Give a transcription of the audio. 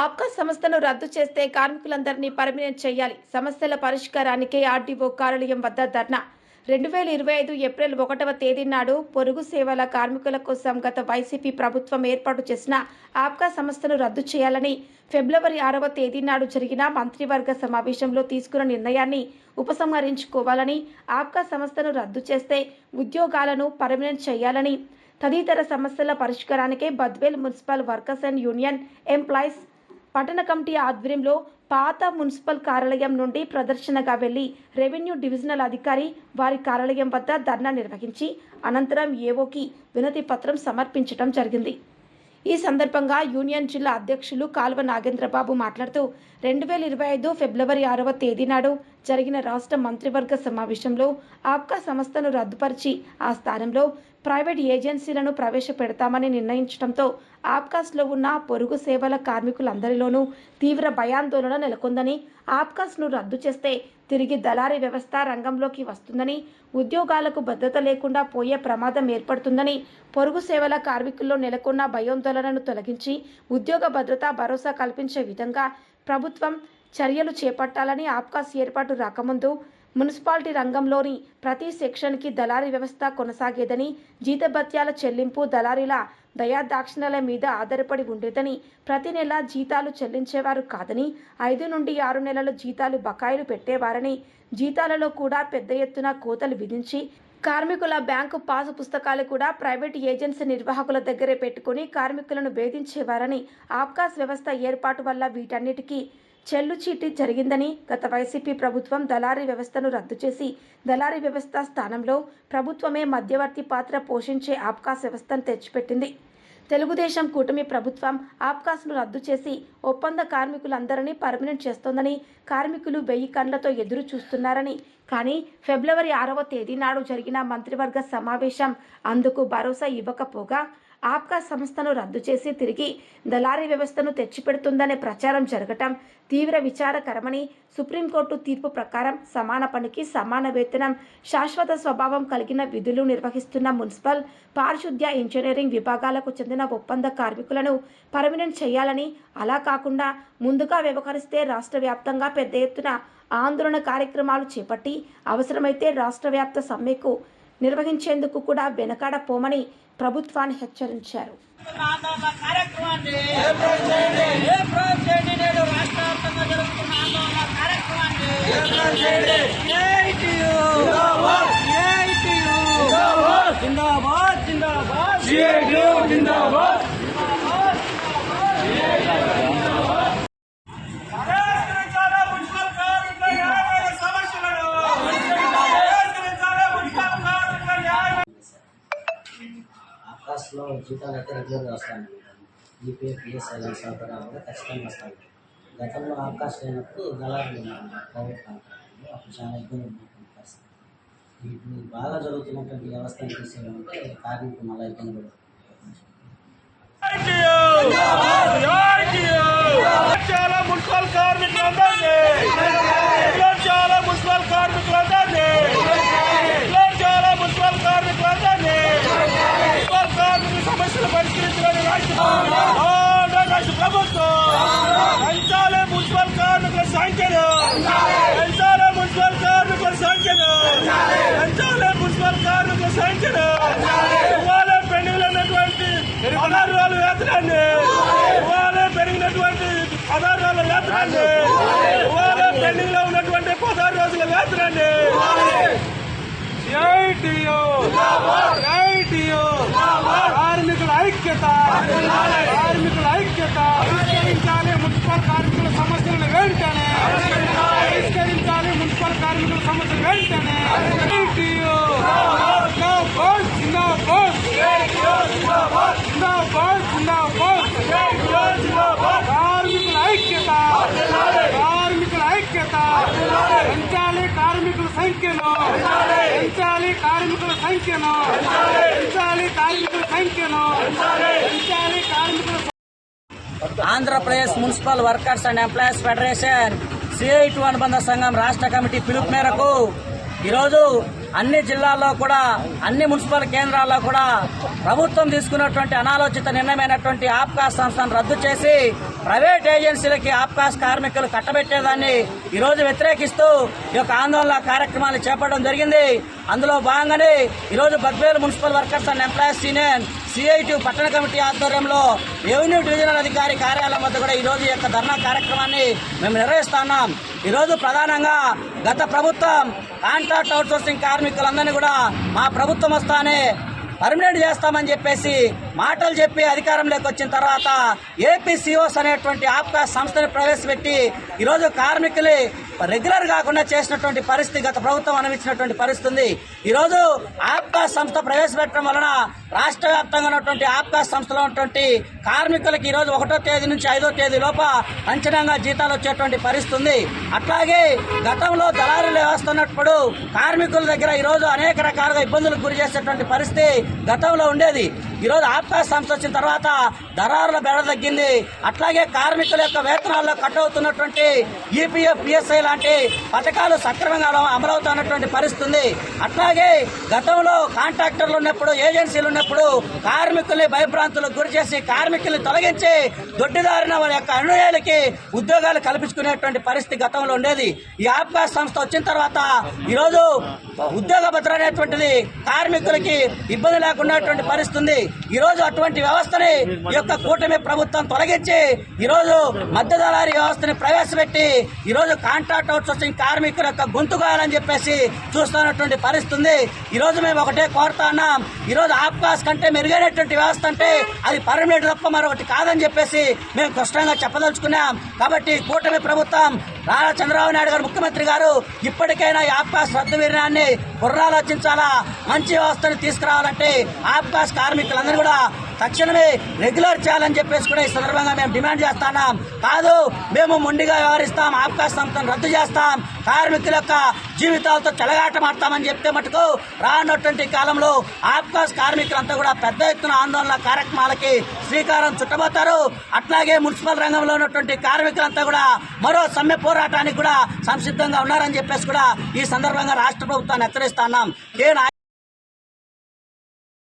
ఆప్కా సంస్థను రద్దు చేస్తే కార్మికులందరినీ పర్మినెంట్ చేయాలి. సమస్యల పరిష్కారానికి ఆర్డీఓ కార్యాలయం వద్ద ధర్నా. 2025 ఏప్రిల్ 1వ తేదీ నాడు పొరుగు సేవల కార్మికుల కోసం గత వైసీపీ ప్రభుత్వం ఏర్పాటు చేసిన ఆప్కా సంస్థను రద్దు చేయాలని ఫిబ్రవరి 6వ తేదీ నాడు జరిగిన మంత్రివర్గ సమావేశంలో తీసుకున్న నిర్ణయాన్ని ఉపసంహరించుకోవాలని, ఆప్కా సంస్థను రద్దు చేస్తే ఉద్యోగాలను పర్మినెంట్ చేయాలని, తదితర సమస్యల పరిష్కారానికే Badvel municipal workers and union employees పట్టణ కమిటీ ఆధ్వర్యంలో పాత మున్సిపల్ కార్యాలయం నుండి ప్రదర్శనగా వెళ్లి రెవెన్యూ డివిజనల్ అధికారి వారి కార్యాలయం వద్ద ధర్నా నిర్వహించి అనంతరం ఏఓకి వినతి పత్రం సమర్పించడం జరిగింది. ఈ సందర్భంగా యూనియన్ జిల్లా అధ్యక్షులు కాల్వ నాగేంద్రబాబు మాట్లాడుతూ 2025 ఫిబ్రవరి 6వ తేదీ నాడు జరిగిన రాష్ట్ర మంత్రివర్గ సమావేశంలో ఆప్కా సంస్థను రద్దుపరిచి ఆ స్థానంలో ప్రైవేట్ ఏజెన్సీలను ప్రవేశపెడతామని నిర్ణయించడంతో ఆప్కాస్లో ఉన్న పొరుగు సేవల కార్మికులందరిలోనూ తీవ్ర భయాందోళన నెలకొందని, ఆప్కాస్ను రద్దు చేస్తే తిరిగి దళారీ వ్యవస్థ రంగంలోకి వస్తుందని, ఉద్యోగాలకు భద్రత లేకుండా పోయే ప్రమాదం ఏర్పడుతుందని, పొరుగు సేవల కార్మికుల్లో నెలకొన్న భయాందోళనను తొలగించి ఉద్యోగ భద్రత భరోసా కల్పించే విధంగా ప్రభుత్వం చర్యలు చేపట్టాలని, ఆప్కాస్ ఏర్పాటు రాకముందు మున్సిపాలిటీ రంగంలోని ప్రతి సెక్షన్కి దళారీ వ్యవస్థ కొనసాగేదని, జీతభత్యాల చెల్లింపు దళారీల దయాదాక్షిణ్యాల మీద ఆధారపడి ఉండేదని, ప్రతి నెల జీతాలు చెల్లించేవారు కాదని, 5 నుండి 6 నెలల జీతాలు బకాయిలు పెట్టేవారని, జీతాలలో కూడా పెద్ద ఎత్తున కోతలు విధించి కార్మికుల బ్యాంకు పాసు పుస్తకాలు కూడా ప్రైవేట్ ఏజెన్సీ నిర్వాహకుల దగ్గరే పెట్టుకుని కార్మికులను వేధించేవారని, ఆప్కాస్ వ్యవస్థ ఏర్పాటు వల్ల వీటన్నిటికీ చెల్లుచీటి జరిగిందని, గత వైసీపీ ప్రభుత్వం దళారీ వ్యవస్థను రద్దు చేసి దళారీ వ్యవస్థ స్థానంలో ప్రభుత్వమే మధ్యవర్తి పాత్ర పోషించే ఆప్కాస్ వ్యవస్థను తెచ్చిపెట్టింది. తెలుగుదేశం కూటమి ప్రభుత్వం ఆప్కాస్ను రద్దు చేసి ఒప్పంద కార్మికులందరినీ పర్మినెంట్ చేస్తోందని, కార్మికులు 1000 కండ్లతో ఎదురు చూస్తున్నారని, కానీ ఫిబ్రవరి 6వ తేదీ నాడు జరిగిన మంత్రివర్గ సమావేశం అందుకు భరోసా ఇవ్వకపోగా ఆప్కా సంస్థను రద్దు చేసి తిరిగి దళారీ వ్యవస్థను తెచ్చిపెడుతుందనే ప్రచారం జరగటం తీవ్ర విచారకరమని, సుప్రీంకోర్టు తీర్పు ప్రకారం సమాన పనికి సమాన వేతనం, శాశ్వత స్వభావం కలిగిన విధులు నిర్వహిస్తున్న మున్సిపల్, పారిశుద్ధ్య, ఇంజనీరింగ్ విభాగాలకు చెందిన ఒప్పంద కార్మికులను పర్మినెంట్ చేయాలని, అలా కాకుండా ముందుగా వ్యవహరిస్తే రాష్ట్ర వ్యాప్తంగా పెద్ద ఎత్తున ఆందోళన కార్యక్రమాలు చేపట్టి అవసరమైతే రాష్ట్ర వ్యాప్త సమ్మెకు నిర్వహించేందుకు కూడా వెనకాడపోమని ప్రభుత్వాన్ని హెచ్చరించారు. ఆప్కాస్లో జీతాలు అయితే రెగ్యులర్గా వస్తాను. ఈపీఎఫ్, పిఎస్ఐ సౌకర్యాలు కూడా ఖచ్చితంగా వస్తాయి. గతంలో ఆప్కాస్ లేనప్పుడు దళారులు ప్రైవేట్ కాంట్రాక్టర్లు అప్పుడు చాలా ఇబ్బంది ఉన్నటువంటి పరిస్థితి. ఇప్పుడు బాగా జరుగుతున్నటువంటి వ్యవస్థను తీసేయాలంటే కార్మికులు మళ్ళీ ఇబ్బంది పడుతుంది. సమస్యలు పరిష్కరించాలని రాష్ట్ర ప్రభుత్వం పెంచాలి మున్సిపల్ కార్మికుల సంఖ్యను, పెంచాలి మున్సిపల్ కార్మికుల సంఖ్యను, పెంచాలి మున్సిపల్ కార్మికుల సంఖ్యను, ఇవాళ పెండింగ్లో ఉన్నటువంటి పదార్థాల వేతనాన్ని, ఇవాళ పెరిగినటువంటి పదార్థాల వేతనాన్ని, ఇవాళ పెండింగ్ లో ఉన్నటువంటి 16 రోజుల వేతనాన్ని కార్మికుల ఐక్యత, కార్మికుల ఐక్యత పరిష్కరించాలి. మున్సిపల్ కార్మికుల సమస్యలను వెంటనే పరిష్కరించాలి. మున్సిపల్ కార్మికుల సమస్యలు వెంటనే కార్మికుల ఐక్యత, కార్మికుల ఐక్యత పెంచాలి. కార్మికుల సంఖ్యను పెంచాలి, కార్మికుల సంఖ్యను పెంచాలి, కార్మికుల సంఖ్యను పెంచాలి, కార్మికుల. Andhra Pradesh municipal workers and employees federation CI2 అనుబంధ సంఘం రాష్ట్ర కమిటీ పిలుపు మేరకు ఈరోజు అన్ని జిల్లాల్లో కూడా, అన్ని మున్సిపల్ కేంద్రాల్లో కూడా ప్రభుత్వం తీసుకున్నటువంటి అనాలోచిత నిర్ణయమైనటువంటి ఆప్కాస్ సంస్థను రద్దు చేసి ప్రైవేట్ ఏజెన్సీలకి ఆప్కాస్ కార్మికులు కట్టబెట్టేదాన్ని ఈ రోజు వ్యతిరేకిస్తూ ఈ యొక్క ఆందోళన కార్యక్రమాన్ని చేపట్టడం జరిగింది. అందులో భాగంగానే ఈ రోజు Badvel municipal workers and employees union CIT పట్టణ కమిటీ ఆధ్వర్యంలో రెవెన్యూ డివిజనల్ అధికారి కార్యాలయం వద్ద కూడా ఈ రోజు యొక్క ధర్నా కార్యక్రమాన్ని మేము నిర్వహిస్తున్నాం. ఈ రోజు ప్రధానంగా గత ప్రభుత్వం కాంట్రాక్ట్ అవుట్సోర్సింగ్ కార్మికులందరినీ కూడా మా ప్రభుత్వం వస్తానే పర్మనెంట్ చేస్తామని చెప్పేసి మాటలు చెప్పి అధికారంలోకి వచ్చిన తర్వాత ఏపీసీఓస్ అనేటువంటి ఆప్కాస్ సంస్థని ప్రవేశపెట్టి ఈరోజు కార్మికులు రెగ్యులర్ కాకుండా చేసినటువంటి పరిస్థితి గత ప్రభుత్వం అనుభవించినటువంటి పరిస్థితి ఉంది. ఈరోజు ఆప్కాస్ సంస్థ ప్రవేశపెట్టడం వలన రాష్ట్ర వ్యాప్తంగా ఉన్నటువంటి ఆప్కాస్ సంస్థలో ఉన్నటువంటి కార్మికులకి ఈరోజు 1వ తేదీ నుంచి 5వ తేదీ లోప అంచనాగా జీతాలు వచ్చేటువంటి పరిస్థితి ఉంది. అట్లాగే గతంలో దళారుల వ్యవస్థ ఉన్నప్పుడు కార్మికుల దగ్గర ఈరోజు అనేక రకాలుగా ఇబ్బందులకు గురి చేసేటువంటి పరిస్థితి గతంలో ఉండేది. ఈరోజు ఆప్కాస్ సంస్థ వచ్చిన తర్వాత దళారుల బెడ తగ్గింది. అట్లాగే కార్మికుల యొక్క వేతనాల్లో కట్ అవుతున్నటువంటి ఈపీఎఫ్, పిఎస్ఐ లాంటి పథకాలు సక్రమంగా అమలవుతున్నటువంటి పరిస్థితి ఉంది. అట్లాగే గతంలో కాంట్రాక్టర్లు ఉన్నప్పుడు, ఏజెన్సీలు ఉన్నప్పుడు కార్మికుల్ని భయభ్రాంతులకు గురి చేసి కార్మికుల్ని తొలగించి దొడ్డిదారిన వారి యొక్క అనుయాయులకి ఉద్యోగాలు కల్పించుకునేటువంటి పరిస్థితి గతంలో ఉండేది. ఈ ఆప్కాస్ సంస్థ వచ్చిన తర్వాత ఈరోజు ఉద్యోగ భద్రత అనేటువంటిది కార్మికులకి ఇబ్బంది లేకున్నటువంటి పరిస్థితి ఉంది. ఈ రోజు అటువంటి వ్యవస్థని ఈ యొక్క కూటమి ప్రభుత్వం తొలగించి ఈరోజు మధ్య దళారీ వ్యవస్థని ప్రవేశపెట్టి ఈరోజు కాంట్రాక్ట్ అవుట్సోర్సింగ్ కార్మికుల యొక్క గొంతుగాయాలని చెప్పేసి చూస్తున్నటువంటి పరిస్థితి ఉంది. ఈ రోజు మేము ఒకటే కోరుతా ఉన్నాం, ఈ రోజు ఆప్కాస్ కంటే మెరుగైనటువంటి వ్యవస్థ అంటే అది పర్మనెంట్ తప్ప మరొకటి కాదని చెప్పేసి మేము స్పష్టంగా చెప్పదలుచుకున్నాం. కాబట్టి కూటమి ప్రభుత్వం నారా చంద్రబాబు నాయుడు గారు ముఖ్యమంత్రి గారు ఇప్పటికైనా ఈ ఆప్కాస్ రద్దు నిర్ణయాన్ని పునరాలోచించాలా. మంచి వ్యవస్థను తీసుకురావాలంటే ఆప్కాస్ కార్మికులందరూ కూడా తక్షణమే రెగ్యులర్ చేయాలని చెప్పేసి కూడా ఈ సందర్భంగా మేము డిమాండ్ చేస్తున్నాం. కాదు మేము మొండిగా వ్యవహరిస్తాం, ఆప్కాస్ సంస్థను రద్దు చేస్తాం, కార్మికుల యొక్క జీవితాలతో చెలగాటమాడతామని చెప్తే మటుకు రానున్నటువంటి కాలంలో ఆప్కాస్ కార్మికులంతా కూడా పెద్ద ఎత్తున ఆందోళన కార్యక్రమాలకి శ్రీకారం చుట్టబోతారు. అట్లాగే మున్సిపల్ రంగంలో ఉన్నటువంటి కార్మికులంతా కూడా మరో సమ్మె పోరాటానికి కూడా సంసిద్ధంగా ఉన్నారని చెప్పేసి కూడా ఈ సందర్భంగా రాష్ట్ర ప్రభుత్వాన్ని హెచ్చరిస్తున్నాం.